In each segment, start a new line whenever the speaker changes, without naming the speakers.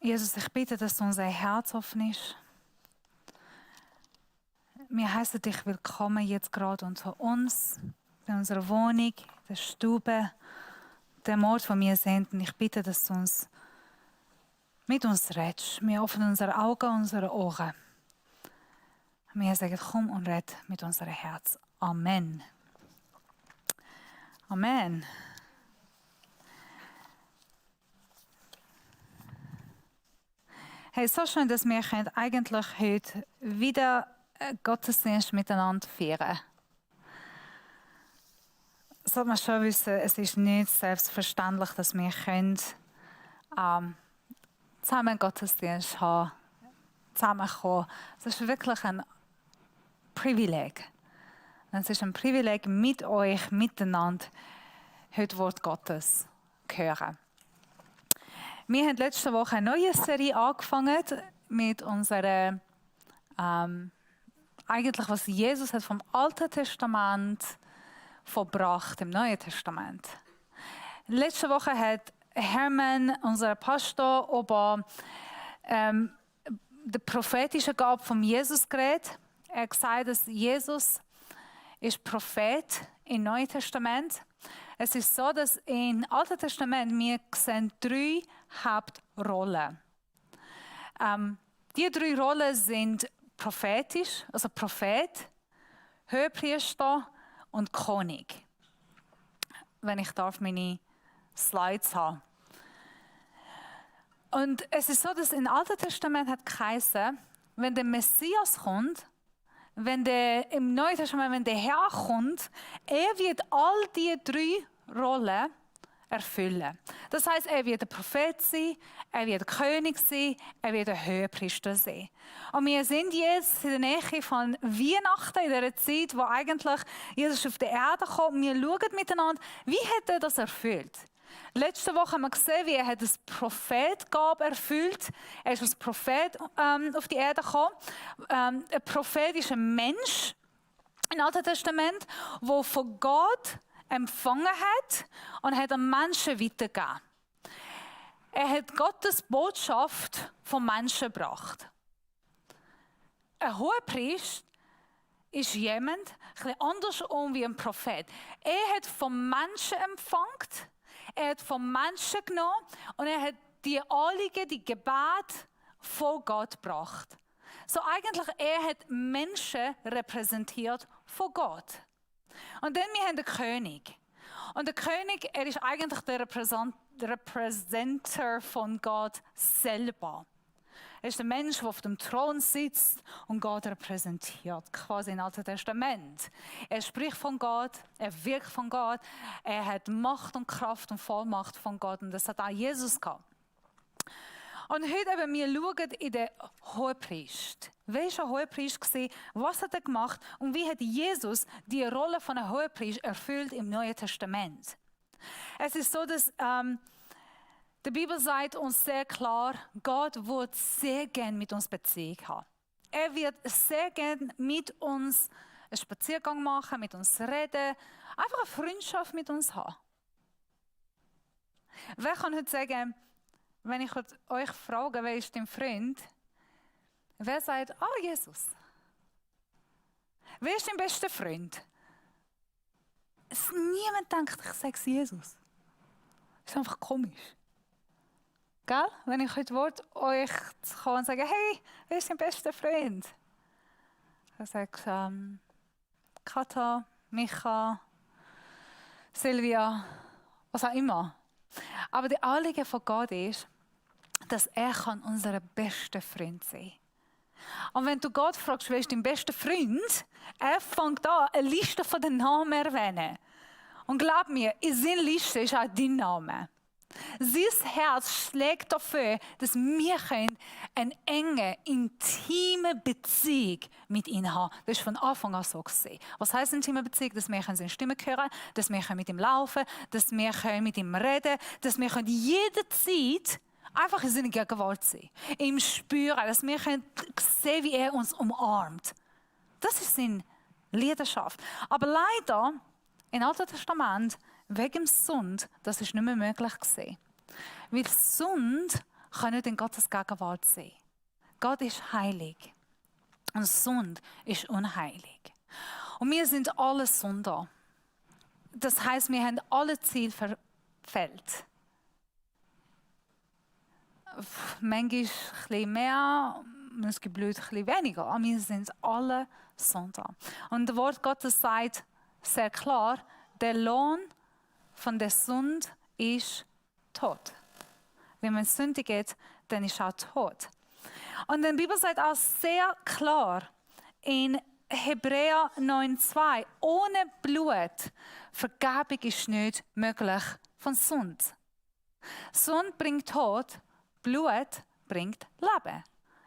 Jesus, ich bitte, dass unser Herz offen ist. Wir heißen dich willkommen jetzt gerade unter uns, in unserer Wohnung, der Stube, dem Ort, wo wir sind. Und ich bitte, dass du uns mit uns redest. Wir öffnen unsere Augen, unsere Ohren. Wir sagen, komm und red mit unserem Herz. Amen. Amen. Hey, so schön, dass wir eigentlich heute wieder Gottesdienst miteinander feiern. Sollte man schon wissen, es ist nicht selbstverständlich, dass wir zusammen Gottesdienst haben, zusammenkommen. Es ist wirklich ein Privileg. Es ist ein Privileg, mit euch miteinander heute Wort Gottes zu hören. Wir haben letzte Woche eine neue Serie angefangen mit unserer, eigentlich was Jesus hat vom Alten Testament verbracht im Neuen Testament. Letzte Woche hat Hermann, unser Pastor, über die prophetische Gabe von Jesus geredet. Er hat gesagt, dass Jesus ist Prophet im Neuen Testament. Es ist so, dass im Alten Testament wir sehen 3 Hauptrollen. Die 3 Rollen sind prophetisch, also Prophet, Hohepriester und König. Wenn ich darf, meine Slides haben. Und es ist so, dass im Alten Testament hat geheißen, wenn der Messias kommt, im Neuen Testament, wenn der Herr kommt, er wird all die 3 Rollen erfüllen. Das heißt, er wird ein Prophet sein, er wird ein König sein, er wird ein Hohepriester sein. Und wir sind jetzt in der Nähe von Weihnachten, in der Zeit, wo eigentlich Jesus auf die Erde kommt. Wir schauen miteinander, wie hat er das erfüllt? Letzte Woche haben wir gesehen, wie er das Prophetgabe erfüllt. Er ist als Prophet auf die Erde gekommen. Ein Prophet ist ein Mensch im Alten Testament, der von Gott empfangen hat und hat an Menschen weitergegeben. Er hat Gottes Botschaft von Menschen gebracht. Ein Hohepriester ist jemand, ein bisschen andersrum wie ein Prophet. Er hat von Menschen empfangen, er hat von Menschen genommen und er hat die Anliegen, die Gebete von Gott gebracht. So eigentlich, er hat Menschen repräsentiert von Gott. Und dann wir haben den König. Und der König, er ist eigentlich der Repräsentator von Gott selber. Er ist der Mensch, der auf dem Thron sitzt und Gott repräsentiert, quasi im Alten Testament. Er spricht von Gott, er wirkt von Gott, er hat Macht und Kraft und Vollmacht von Gott und das hat auch Jesus gehabt. Und heute eben, wir schauen in den Hohepriester. Wer war ein Hohepriester? Was hat er gemacht? Und wie hat Jesus die Rolle von einem Hohepriester erfüllt im Neuen Testament? Es ist so, dass die Bibel sagt uns sehr klar, Gott wird sehr gerne mit uns Beziehung haben. Er wird sehr gerne mit uns einen Spaziergang machen, mit uns reden, einfach eine Freundschaft mit uns haben. Wer kann heute sagen, wenn ich euch frage, wer ist dein Freund? Wer sagt, Jesus? Wer ist dein bester Freund? Niemand denkt, ich sage es Jesus. Das ist einfach komisch. Gell? Wenn ich heute euch komme und sage, hey, wer ist dein bester Freund? Dann sagst du, Katha, Micha, Silvia, was auch immer. Aber die Anliegen von Gott ist, dass er unser bester Freund sein kann. Und wenn du Gott fragst, wer ist dein bester Freund, er fängt an, eine Liste von den Namen zu erwähnen. Und glaub mir, in seiner Liste ist auch dein Name. Sein Herz schlägt dafür, dass wir eine enge, intime Beziehung mit ihm haben. Das ist von Anfang an so gesehen. Was heisst intime Beziehung? Dass wir seine Stimme hören, dass wir mit ihm laufen, dass wir mit ihm reden, dass wir jederzeit einfach in seiner Gegenwart sein, ihm spüren, dass wir sehen, wie er uns umarmt. Das ist seine Leidenschaft. Aber leider, im Alten Testament, wegen Sünde, das ist nicht mehr möglich gewesen. Weil Sünde kann nicht in Gottes Gegenwart sein. Gott ist heilig und Sünde ist unheilig. Und wir sind alle Sünder. Das heisst, wir haben alle Ziele verfehlt. Manchmal ein bisschen mehr, es gibt Leute ein bisschen weniger, aber wir sind alle Sünder. Und das Wort Gottes sagt sehr klar, der Lohn von der Sünde ist Tod. Wenn man sündigt, dann ist auch Tod. Und die Bibel sagt auch sehr klar in Hebräer 9,2, ohne Blut Vergebung ist nicht möglich von Sünde. Sünde bringt Tod, Blut bringt Leben.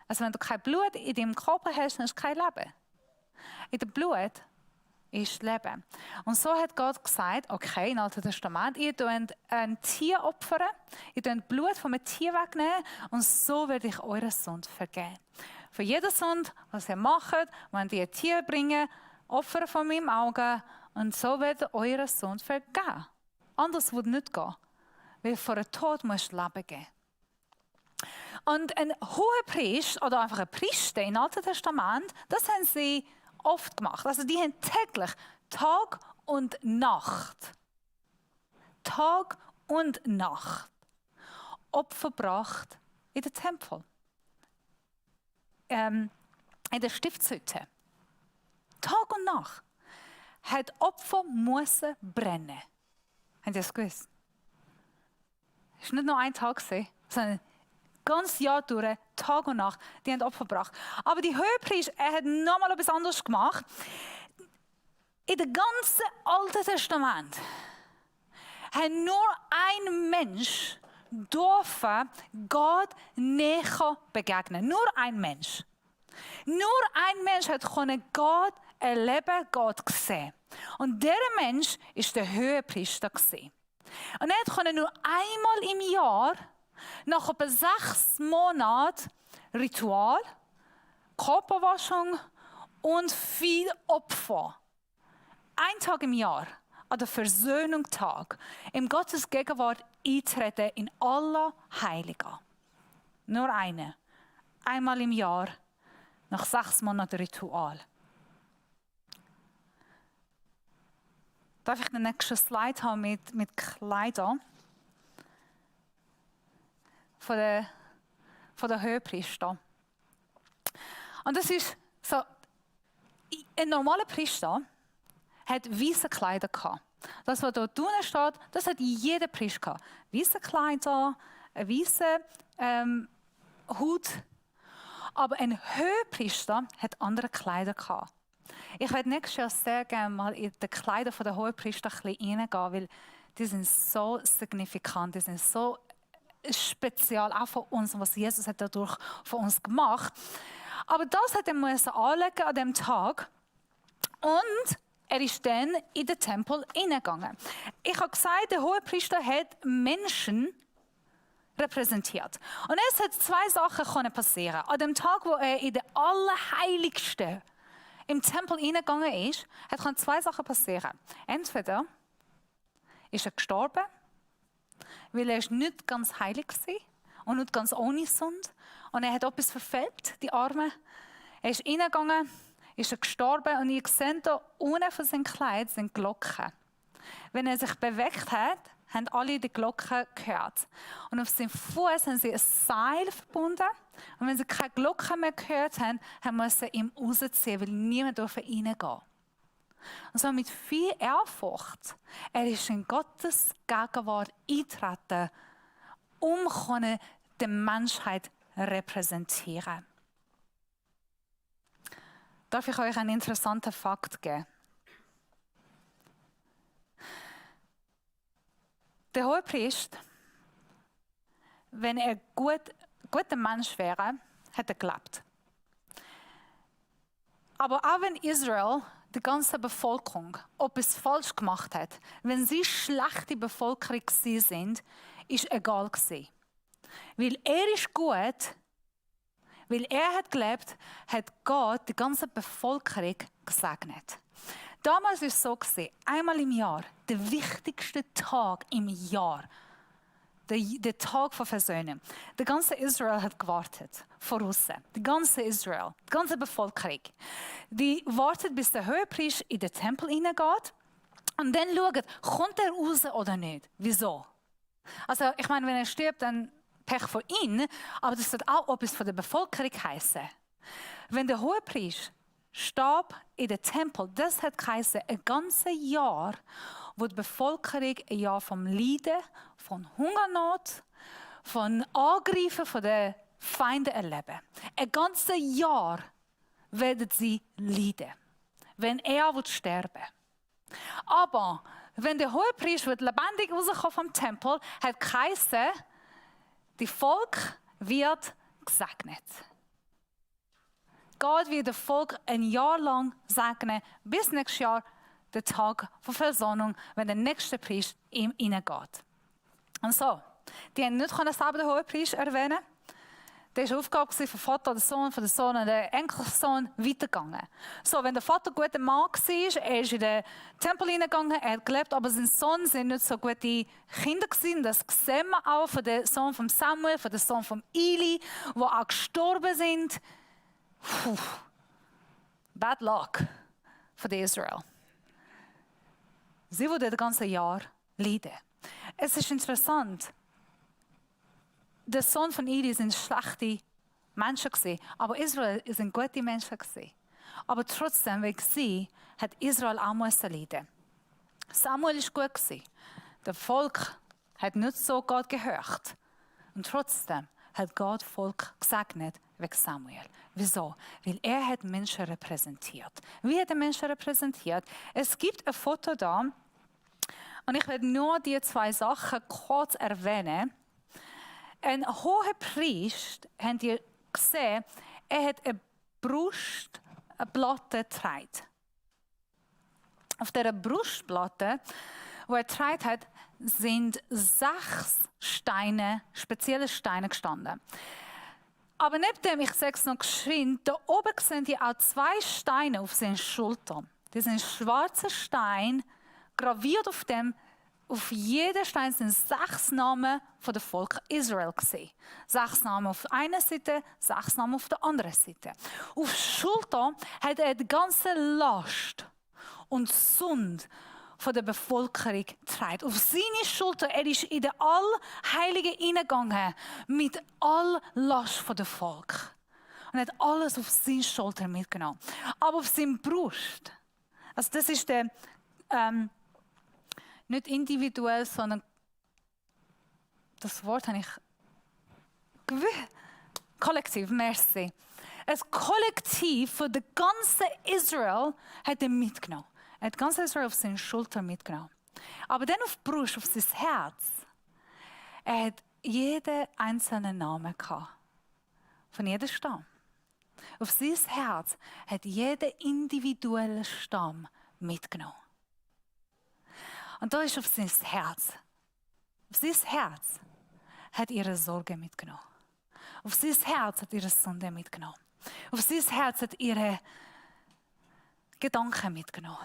Also wenn du kein Blut in deinem Körper hast, dann hast du kein Leben. In dem Blut ist Leben. Und so hat Gott gesagt, okay, im Alten Testament, ihr könnt ein Tier opfern, ihr könnt Blut von einem Tier wegnehmen und so werde ich eure Sünde vergeben. Für jede Sünde, was ihr macht, wenn ihr ein Tier bringen, Opfer von meinem Auge und so wird eure Sünde vergeben. Anders würde nicht gehen, weil vor dem Tod muss Leben geben. Und ein Hohepriester oder einfach ein Priester im Alten Testament, das haben sie oft gemacht. Also die haben täglich, Tag und Nacht, Opfer gebracht in den Tempel, in der Stiftshütte. Tag und Nacht hat Opfer müssen brennen. Habt ihr das gewusst? Es war nicht nur ein Tag, sondern ganz Jahr durch, Tag und Nacht, die haben Opfer gebracht. Aber die Hohepriester, hat nochmal etwas anderes gemacht. In dem ganzen Alten Testament hat nur ein Mensch dürfen Gott näher begegnen. Nur ein Mensch. Nur ein Mensch hat Gott erleben, Gott sehen. Und dieser Mensch war der Hohepriester. Und er konnte nur einmal im Jahr, nach etwa 6 Monaten, Ritual, Körperwaschung und viel Opfer. Ein Tag im Jahr, an der Versöhnungstag, in Gottes Gegenwart eintreten in aller Heiligen. Nur eine. Einmal im Jahr, nach 6 Monaten Ritual. Darf ich den nächsten Slide haben mit Kleidern von der Hohepriester? Und das ist so, ein normaler Priester hat weiße Kleider gehabt. Das, was dort drinnen steht, das hat jeder Priester gehabt. Weiße Kleider, eine weiße Hut. Aber ein Hohepriester hat andere Kleider gehabt. Ich werde nächstes Jahr sehr gerne mal in die Kleider der Hohepriester ein bisschen reingehen, weil die sind so signifikant, die sind so speziell, auch für uns, was Jesus hat dadurch für uns gemacht. Aber das hat er müssen anlegen an dem Tag und er ist dann in den Tempel hineingegangen. Ich habe gesagt, der Hohepriester hat Menschen repräsentiert. Und es hat 2 Sachen passieren. An dem Tag, wo er in der Allerheiligsten im Tempel hineingegangen ist, konnten 2 Sachen passieren. Entweder ist er gestorben, weil er nicht ganz heilig war und nicht ganz ohne Sünde. Und er hat etwas verfehlt, die Arme. Er ist hineingegangen, ist er gestorben und ihr seht hier unten von seinem Kleid sind Glocken. Wenn er sich bewegt hat, haben alle die Glocken gehört. Und auf seinem Fuß haben sie ein Seil verbunden. Und wenn sie keine Glocken mehr gehört haben, mussten sie ihm rausziehen, weil niemand reingehen durfte. Und so mit viel Ehrfurcht. Er ist in Gottes Gegenwart eingetreten, um die Menschheit zu repräsentieren. Darf ich euch einen interessanten Fakt geben? Der Hohepriester, wenn er guter Mensch wäre, hätte er gelebt. Aber auch wenn Israel, die ganze Bevölkerung, etwas falsch gemacht hat, wenn sie schlechte Bevölkerung sind, ist egal gewesen. Weil er ist gut, weil er hat gelebt, hat Gott die ganze Bevölkerung gesegnet. Damals war es so, einmal im Jahr, der wichtigste Tag im Jahr, der Tag von Versöhnung. Der ganze Israel hat gewartet, voraus. Die ganze Israel, die ganze Bevölkerung. Die wartet, bis der Hohepriester in den Tempel hineingeht und dann schaut, kommt er raus oder nicht. Wieso? Also ich meine, wenn er stirbt, dann Pech von ihm, aber das wird auch etwas von der Bevölkerung heißen. Wenn der Hohepriester starb in den Tempel, das hat geheißen, ein ganzes Jahr, wo die Bevölkerung ein Jahr vom Leiden, von Hungernot, von Angriffen von den Feinden erleben. Ein ganzes Jahr werden sie leiden, wenn er sterben will. Aber wenn der Hohepriester lebendig rauskommt vom Tempel, hat geheißen, die Volk wird gesegnet. Gott wird das Volk ein Jahr lang segnen, bis nächstes Jahr, der Tag von Versöhnung, wenn der nächste Priester ihm hineingeht. Und so, die haben nicht selber den Hohepriester erwähnen. Das war die Aufgabe vom Vater, der Sohn, von der Sohn und der Enkelsohn weitergegangen. So, wenn der Vater ein guter Mann war, er ist in den Tempel hineingegangen, er hat gelebt, aber sein Sohn sind nicht so gute Kinder gewesen. Das sehen wir auch von dem Sohn von Samuel, von dem Sohn von Eli, die auch gestorben sind. Puh. Bad luck für Israel. Sie wurden das ganze Jahr leiden. Es ist interessant. Der Sohn von Eli sind schlechte Menschen gewesen, aber Israel sind gute Menschen gewesen. Aber trotzdem, wegen sie, hat Israel auch müssen leiden. Samuel ist gut gewesen. Das Volk hat nicht so Gott gehört. Und trotzdem hat Gott Volk gesegnet wegen Samuel. Wieso? Weil er hat Menschen repräsentiert. Wie hat er Menschen repräsentiert? Es gibt ein Foto da, und ich werde nur die zwei Sachen kurz erwähnen. Ein hoher Priester, habt ihr gesehen, er hat eine Brustplatte getragen. Auf dieser Brustplatte, die er getragen hat, sind 6 Steine, spezielle Steine gestanden. Aber neben dem, ich sage es noch geschwind, da oben sehen die auch 2 Steine auf seinen Schultern. Das sind schwarze Steine, graviert auf dem. Auf jedem Stein sind 6 Namen von dem Volk Israel gesehen. 6 Namen auf einer Seite, 6 Namen auf der anderen Seite. Auf der Schulter hat er die ganze Last und Sünde von der Bevölkerung getragen. Auf seine Schulter, er ist in den Allheiligen hineingegangen mit all Last von dem Volk. Und hat alles auf seine Schulter mitgenommen. Aber auf seine Brust, also das ist der, nicht individuell, sondern das Wort habe ich kollektiv, merci. Ein Kollektiv von der ganzen Israel hat er mitgenommen. Er hat ganz Israel auf seine Schulter mitgenommen. Aber dann auf die Brust, auf sein Herz, er hat jeden einzelnen Namen gehabt. Von jedem Stamm. Auf sein Herz hat jeder individuelle Stamm mitgenommen. Und da ist auf sein Herz. Auf sein Herz hat ihre Sorge mitgenommen. Auf sein Herz hat ihre Sünde mitgenommen. Auf sein Herz hat ihre Gedanken mitgenommen.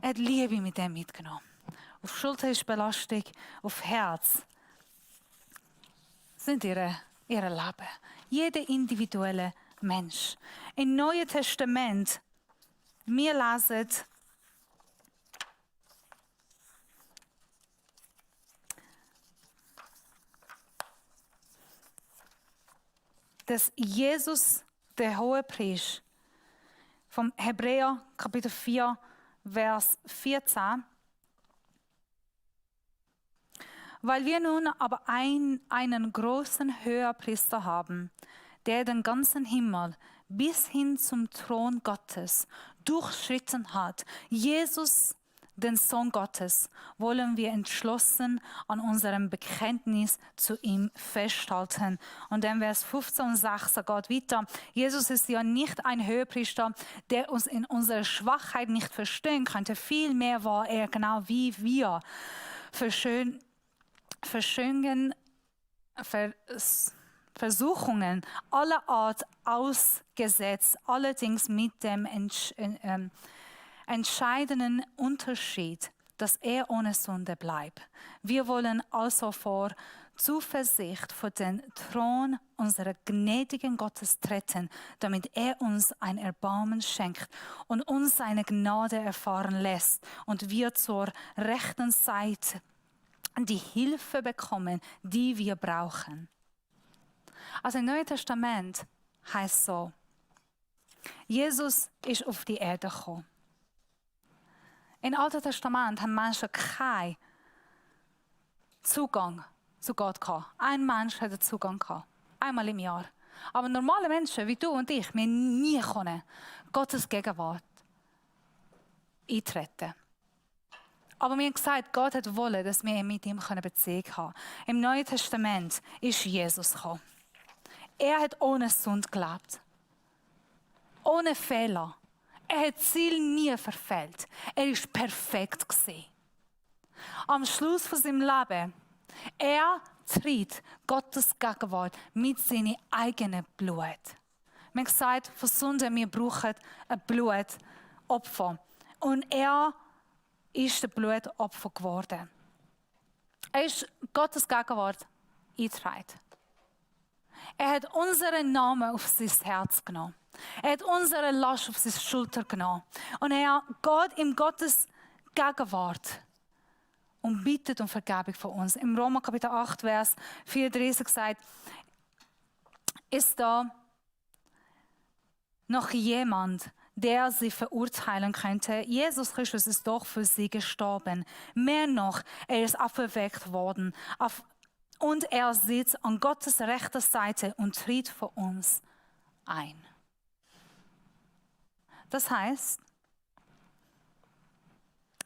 Er hat Liebe mit dem mitgenommen. Auf Schulter ist Belastung, auf Herz sind ihre Leben. Jeder individuelle Mensch. Im Neuen Testament, wir lesen, dass Jesus, der Hohepriester, vom Hebräer Kapitel 4, Vers 14, weil wir nun aber einen großen Hohepriester haben, der den ganzen Himmel bis hin zum Thron Gottes durchschritten hat, Jesus, den Sohn Gottes, wollen wir entschlossen an unserem Bekenntnis zu ihm festhalten. Und dann Vers 15 sagt Gott weiter, Jesus ist ja nicht ein Hohepriester, der uns in unserer Schwachheit nicht verstehen könnte. Vielmehr war er genau wie wir Versuchungen aller Art ausgesetzt, allerdings mit dem entscheidenden Unterschied, dass er ohne Sünde bleibt. Wir wollen also vor Zuversicht vor den Thron unserer gnädigen Gottes treten, damit er uns ein Erbarmen schenkt und uns seine Gnade erfahren lässt und wir zur rechten Seite die Hilfe bekommen, die wir brauchen. Also im Neuen Testament heißt so, Jesus ist auf die Erde gekommen. Im Alten Testament haben Menschen keinen Zugang zu Gott gehabt. Ein Mensch hat einen Zugang gehabt. Einmal im Jahr. Aber normale Menschen wie du und ich, wir nie können Gottes Gegenwart eintreten. Aber wir haben gesagt, Gott hat wollen, dass wir mit ihm Beziehung haben können. Im Neuen Testament ist Jesus gekommen. Er hat ohne Sünde gelebt. Ohne Fehler. Er hat das Ziel nie verfehlt. Er war perfekt gewesen. Am Schluss von seinem Leben, er tritt Gottes Gegenwart mit seinem eigenen Blut. Wir haben gesagt, von Sünde, wir brauchen ein Blutopfer. Und er ist der Blutopfer geworden. Er ist Gottes Gegenwart eingetragen. Er hat unseren Namen auf sein Herz genommen. Er hat unsere Last auf seine Schulter genommen. Und er geht in Gottes Gegenwart und bittet um Vergebung von uns. Im Römer Kapitel 8, Vers 34 sagt, ist da noch jemand, der sie verurteilen könnte? Jesus Christus ist doch für sie gestorben. Mehr noch, er ist auferweckt worden. Und er sitzt an Gottes rechter Seite und tritt für uns ein. Das heißt,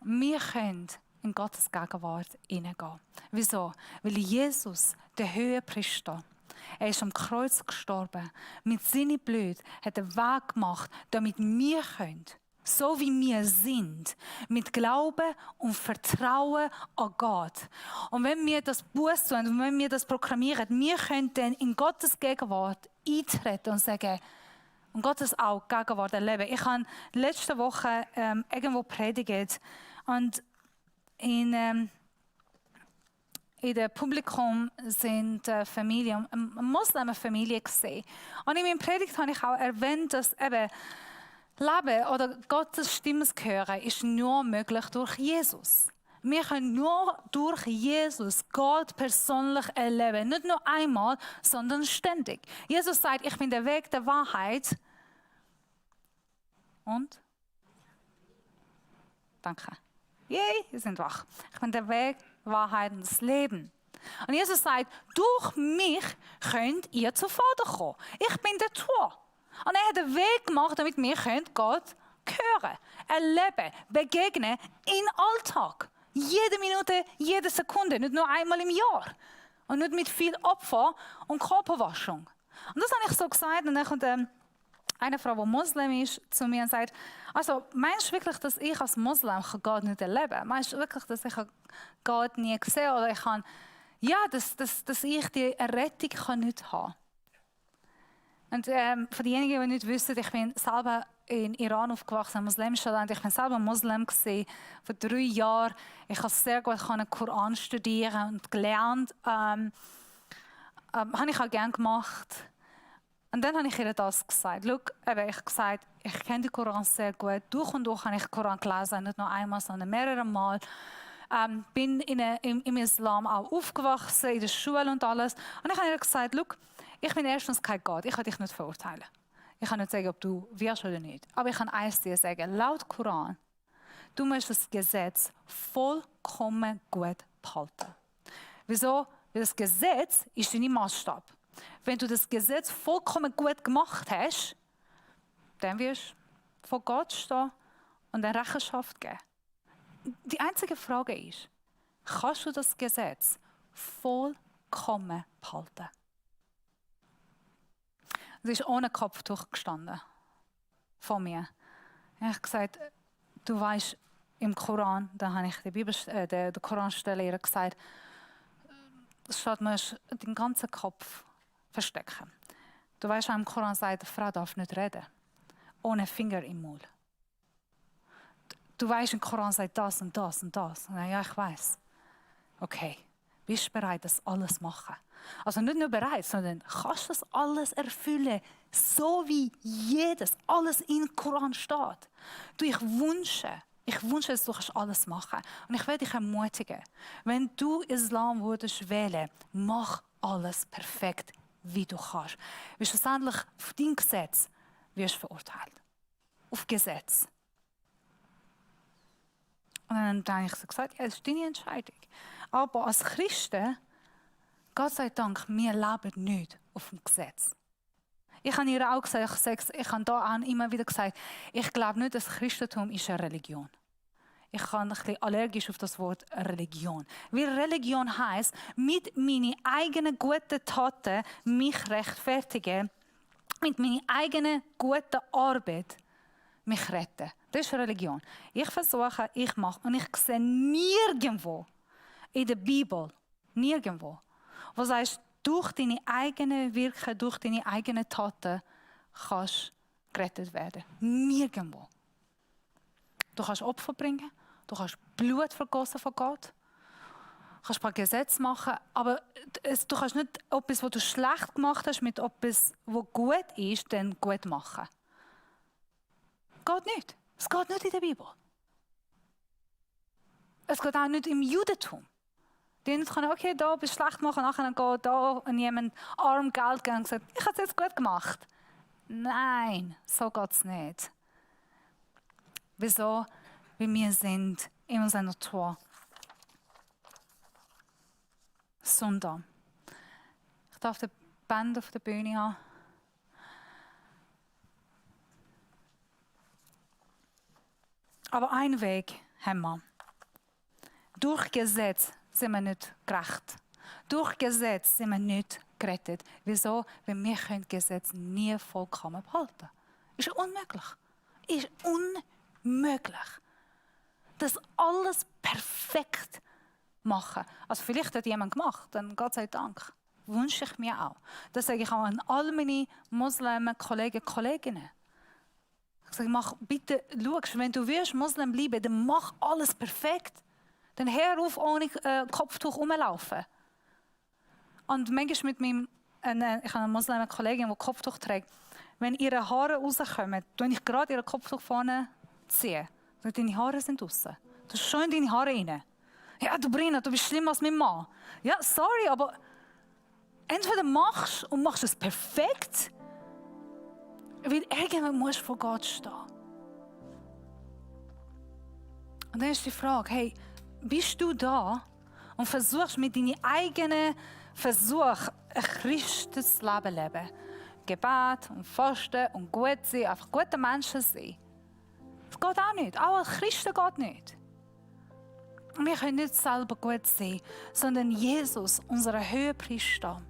wir können in Gottes Gegenwart hineingehen. Wieso? Weil Jesus, der Hohepriester, er ist am Kreuz gestorben. Mit seinem Blut hat er Weg gemacht, damit wir können, so wie wir sind, mit Glauben und Vertrauen an Gott. Und wenn wir das Buß tun und wenn wir das proklamieren, wir können dann in Gottes Gegenwart eintreten und sagen, und Gottes auch Gegenwart erleben. Ich habe letzte Woche irgendwo predigt und in dem Publikum sind Familien, eine Muslimfamilie gesehen. Und in meiner Predigt habe ich auch erwähnt, dass eben Leben oder Gottes Stimme hören ist nur möglich durch Jesus. Wir können nur durch Jesus Gott persönlich erleben. Nicht nur einmal, sondern ständig. Jesus sagt, ich bin der Weg der Wahrheit. Und? Danke. Yay, wir sind wach. Ich bin der Weg, Wahrheit und das Leben. Und Jesus sagt, durch mich könnt ihr zu Vater kommen. Ich bin der Tor. Und er hat einen Weg gemacht, damit wir Gott hören, erleben, begegnen im Alltag. Jede Minute, jede Sekunde, nicht nur einmal im Jahr. Und nicht mit viel Opfer und Körperwaschung. Und das habe ich so gesagt. Und dann kommt eine Frau, die Muslim ist, zu mir und sagt, also meinst du wirklich, dass ich als Muslim Gott nicht erleben kann? Meinst du wirklich, dass ich Gott nie gesehen oder ich kann, ja, dass ich die Errettung nicht haben kann? Und für diejenigen, die nicht wissen, ich bin selber in Iran aufgewachsen, im muslimischen Land. Ich bin selber Muslim gewesen, vor 3 Jahren. Ich konnte sehr gut den Koran studieren und gelernt. Habe ich auch gerne gemacht. Und dann habe ich ihr das gesagt. Schau, ich habe gesagt, ich kenne den Koran sehr gut. Durch und durch habe ich den Koran gelesen, nicht nur einmal, sondern mehrere Mal. Bin im Islam auch aufgewachsen, in der Schule und alles. Und ich habe ihr gesagt, schau, ich bin erstens kein Gott, ich kann dich nicht verurteilen. Ich kann nicht sagen, ob du wirst oder nicht. Aber ich kann eins dir sagen, laut Koran, du musst das Gesetz vollkommen gut behalten. Wieso? Weil das Gesetz ist dein Maßstab. Wenn du das Gesetz vollkommen gut gemacht hast, dann wirst du vor Gott stehen und eine Rechenschaft geben. Die einzige Frage ist, kannst du das Gesetz vollkommen behalten? Sie ist ohne Kopftuch gestanden. Vor mir. Ich habe gesagt, du weißt, im Koran, da habe ich die Koranstelle ihr gesagt, statt man den ganzen Kopf verstecken. Du weißt, im Koran sagt, eine Frau darf nicht reden. Ohne Finger im Mund. du weißt, im Koran sagt das und das und das. Und ja, ich weiß. Okay, bist du bereit, das alles zu machen? Also nicht nur bereit, sondern kannst du das alles erfüllen, so wie alles im Koran steht. Du, ich wünsche, dass du alles machen kannst. Und ich werde dich ermutigen, wenn du Islam würdest wählen, mach alles perfekt, wie du kannst. Weil schlussendlich auf dein Gesetz wirst du verurteilt. Auf Gesetz. Und dann habe ich so gesagt, ja, das ist deine Entscheidung. Aber als Christen, Gott sei Dank, wir leben nicht auf dem Gesetz. Ich habe ihr auch gesagt, ich habe da auch immer wieder gesagt, ich glaube nicht, dass Christentum ist eine Religion. Ich bin ein bisschen allergisch auf das Wort Religion. Weil Religion heisst, mit meinen eigenen guten Taten mich rechtfertigen, mit meiner eigenen guten Arbeit mich retten. Das ist Religion. Ich versuche, ich mache. Und ich sehe nirgendwo in der Bibel, nirgendwo, wo sagst, durch deine eigenen Wirken, durch deine eigenen Taten kannst gerettet werden. Nirgendwo. Du kannst Opfer bringen, du kannst Blut vergossen von Gott, du kannst ein paar Gesetze machen, aber du kannst nicht etwas, was du schlecht gemacht hast, mit etwas, was gut ist, dann gut machen. Geht nicht. Es geht nicht in der Bibel. Es geht auch nicht im Judentum. Die können, okay, da bist du schlecht machen, nachher geht da an jemand arm Geld geben und sagt, ich habe es jetzt gut gemacht. Nein, so geht es nicht. Wieso? Weil wir sind in unserer Natur Sünder. Ich darf die Band auf der Bühne haben. Aber einen Weg haben wir. Durch Gesetz sind wir nicht gerecht. Durch Gesetz sind wir nicht gerettet. Wieso? Weil wir können Gesetz nie vollkommen behalten. Ist unmöglich. Ist unmöglich. Das alles perfekt machen. Also vielleicht hat jemand gemacht, dann Gott sei Dank. Wünsche ich mir auch. Das sage ich auch an all meine Muslimen, Kollegen und Kolleginnen. Ich sage, mach bitte, schau, wenn du willst Muslim bleiben, dann mach alles perfekt. Dann hör auf, ohne Kopftuch rumlaufen. Und manchmal mit meinem, ich habe eine Muslim Kollegin, die Kopftuch trägt, wenn ihre Haare rauskommen, tue ich gerade ihre Kopftuch vorne ziehen. Deine Haare sind draußen. Du hast schon in deine Haare rein. Ja, du Brina, du bist schlimmer als mein Mann. Ja, sorry, aber entweder machst und machst es perfekt, weil irgendwann musst du vor Gott stehen. Und dann ist die Frage, hey, bist du da und versuchst mit deinen eigenen Versuch ein christliches Leben zu leben? Gebet und Fasten und gut sein, einfach gute Menschen sein. Das geht auch nicht. Auch als Christen geht nicht. Und wir können nicht selber gut sein, sondern Jesus, unser Höhepriester,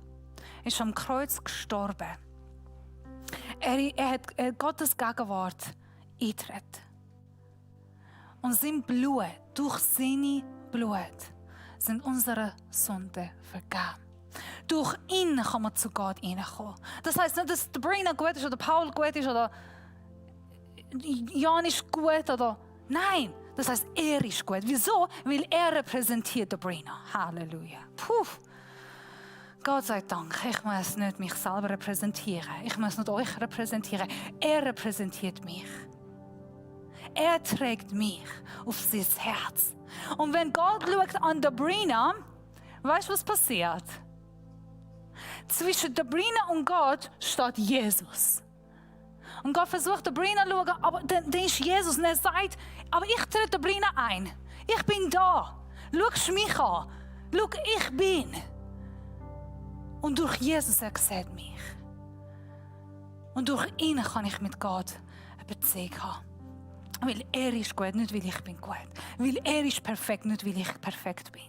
ist am Kreuz gestorben. Er hat Gottes Gegenwart eingetreten. Und sein Blut, durch seine Blut, sind unsere Sünden vergeben. Durch ihn kann man zu Gott hineinkommen. Das heisst nicht, dass der Brina gut ist oder Paul gut ist oder Jan ist gut oder... Nein, das heisst, er ist gut. Wieso? Weil er repräsentiert den Brina. Halleluja. Puh. Gott sei Dank, ich muss nicht mich selber repräsentieren. Ich muss nicht euch repräsentieren. Er repräsentiert mich. Er trägt mich auf sein Herz. Und wenn Gott schaut an Debrina, weißt du, was passiert? Zwischen Debrina und Gott steht Jesus. Und Gott versucht Debrina zu schauen, aber dann ist Jesus und er sagt, aber ich trete Debrina ein. Ich bin da. Schau mich an. Schau, ich bin. Und durch Jesus, er sieht mich. Und durch ihn kann ich mit Gott eine Beziehung haben. Weil er ist gut, nicht weil ich bin gut. Weil er ist perfekt, nicht weil ich perfekt bin.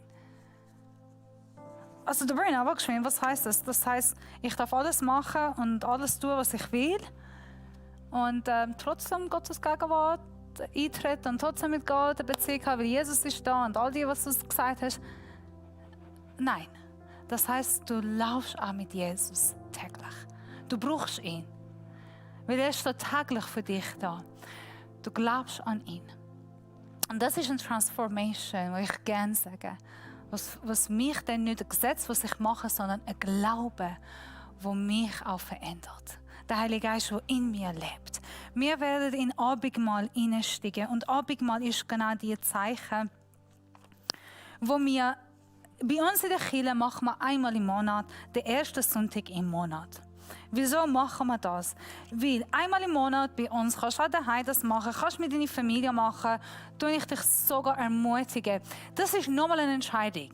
Also der Brina, was heisst das? Das heisst, ich darf alles machen und alles tun, was ich will. Und trotzdem Gottes Gegenwart eintreten und trotzdem mit Gott eine Beziehung haben, weil Jesus ist da und all die, was du gesagt hast. Nein. Das heisst, du laufst auch mit Jesus täglich. Du brauchst ihn. Weil er steht täglich für dich da. Du glaubst an ihn. Und das ist eine Transformation, die ich gerne sage. Was mich dann nicht ein Gesetz, was ich mache, sondern ein Glaube, wo mich auch verändert. Der Heilige Geist, der in mir lebt. Wir werden in Abendmahl hineinsteigen. Und Abendmahl ist genau die Zeichen, wo wir bei uns in der Kirche machen wir einmal im Monat, den ersten Sonntag im Monat. Wieso machen wir das? Weil einmal im Monat bei uns kannst du auch daheim das machen, kannst du mit deiner Familie machen, tue ich dich sogar ermutigen. Das ist nochmal eine Entscheidung.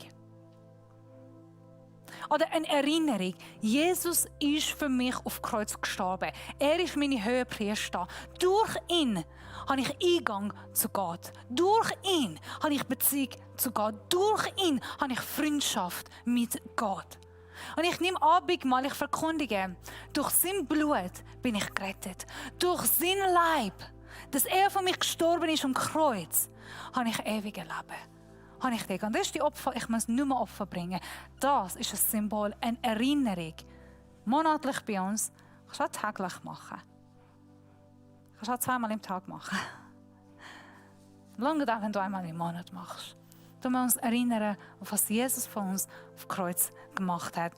Oder eine Erinnerung. Jesus ist für mich auf Kreuz gestorben. Er ist meine Hohepriester. Durch ihn habe ich Eingang zu Gott. Durch ihn habe ich Beziehung zu Gott. Durch ihn habe ich Freundschaft mit Gott. Und ich nehme Abendmahl, ich verkündige, durch sein Blut bin ich gerettet. Durch sein Leib, dass er für mich gestorben ist am Kreuz, habe ich ewige Leben. Habe ich das. Und das ist die Opfer, ich muss nicht mehr Opfer bringen. Das ist ein Symbol, eine Erinnerung. Monatlich bei uns, kannst du auch täglich machen. Kannst du auch zweimal im Tag machen. Lange auch, wenn du einmal im Monat machst. Du musst uns erinnern, auf was Jesus von uns auf Kreuz gemacht hat.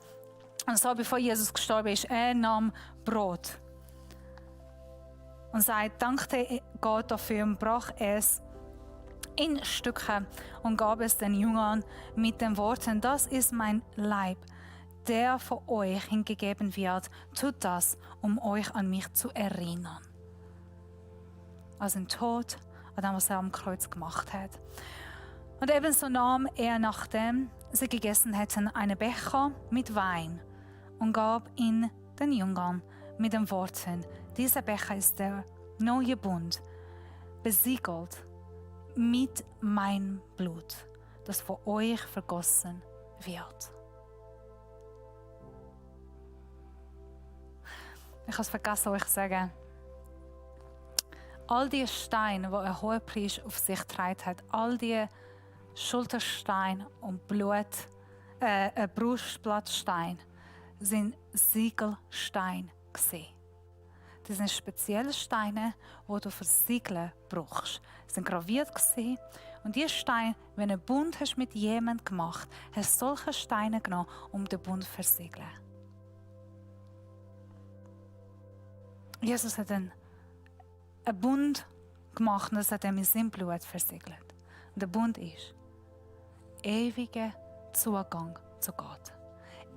Und so, bevor Jesus gestorben ist, er nahm Brot und dankte Gott dafür und brach es in Stücke und gab es den Jüngern mit den Worten: Das ist mein Leib, der für euch hingegeben wird. Tut das, um euch an mich zu erinnern. Also den Tod, an dem, was er am Kreuz gemacht hat. Und ebenso nahm er, nachdem sie gegessen hätten, einen Becher mit Wein und gab ihn den Jüngern mit den Worten: Dieser Becher ist der neue Bund, besiegelt mit meinem Blut, das für euch vergossen wird. Ich habe es vergessen, euch zu sagen. All die Steine, die ein Hohepriester auf sich getragen hat, all die Schulterstein und Brustblattstein, sind Siegelsteine gewesen. Das sind spezielle Steine, die du für Siegeln brauchst. Sie sind graviert gewesen. Und diese Steine, wenn du einen Bund hast mit jemandem gemacht hast, du solche Steine genommen, um den Bund zu versiegeln. Jesus hat einen Bund gemacht und das hat er mit seinem Blut versiegelt. Und der Bund ist ewiger Zugang zu Gott.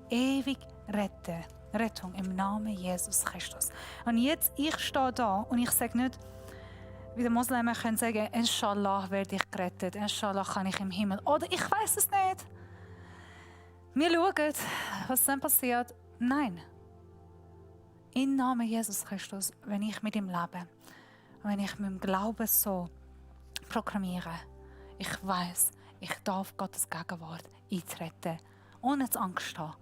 Ewig Rettung im Namen Jesus Christus. Und jetzt, ich stehe da und ich sage nicht, wie die Moslems können sagen, Inshallah werde ich gerettet, Inshallah kann ich im Himmel. Oder ich weiß es nicht. Wir schauen, was dann passiert. Nein. Im Namen Jesus Christus, wenn ich mit ihm lebe, wenn ich mit dem Glauben so proklamiere, ich weiß, ich darf Gottes Gegenwart eintreten, ohne zu Angst zu haben.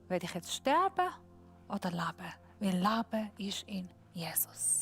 Werde ich jetzt sterben oder leben? Weil Leben ist in Jesus.